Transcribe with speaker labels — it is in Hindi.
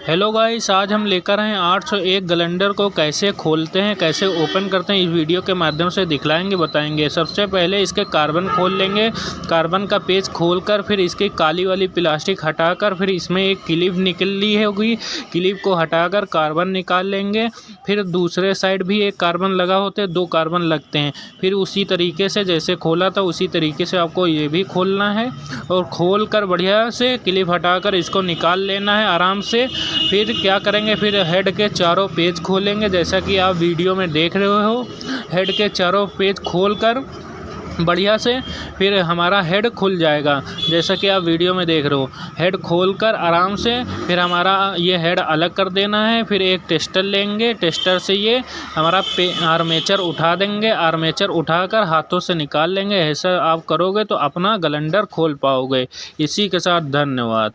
Speaker 1: हेलो गाइस, आज हम लेकर आए 801 ग्लैंडर को कैसे खोलते हैं, कैसे ओपन करते हैं, इस वीडियो के माध्यम से दिखलाएंगे, बताएंगे। सबसे पहले इसके कार्बन खोल लेंगे। कार्बन का पेज खोलकर फिर इसकी काली वाली प्लास्टिक हटाकर फिर इसमें एक क्लिप निकली होगी, क्लिप को हटाकर कार्बन निकाल लेंगे। फिर दूसरे साइड भी एक कार्बन लगा होते हैं, 2 कार्बन लगते हैं। फिर उसी तरीके से जैसे खोला था उसी तरीके से आपको ये भी खोलना है और खोल कर बढ़िया से क्लिप हटाकर इसको निकाल लेना है आराम से। फिर क्या करेंगे, फिर हेड के चारों पेज खोलेंगे जैसा कि आप वीडियो में देख रहे हो। हेड के चारों पेज खोलकर बढ़िया से फिर हमारा हेड खुल जाएगा जैसा कि आप वीडियो में देख रहे हो। हेड खोलकर आराम से फिर हमारा ये हेड अलग कर देना है। फिर एक टेस्टर लेंगे, टेस्टर से ये हमारा आर्मेचर उठा देंगे। आर्मेचर उठाकर हाथों से निकाल लेंगे। ऐसा आप करोगे तो अपना ग्लैंडर खोल पाओगे। इसी के साथ धन्यवाद।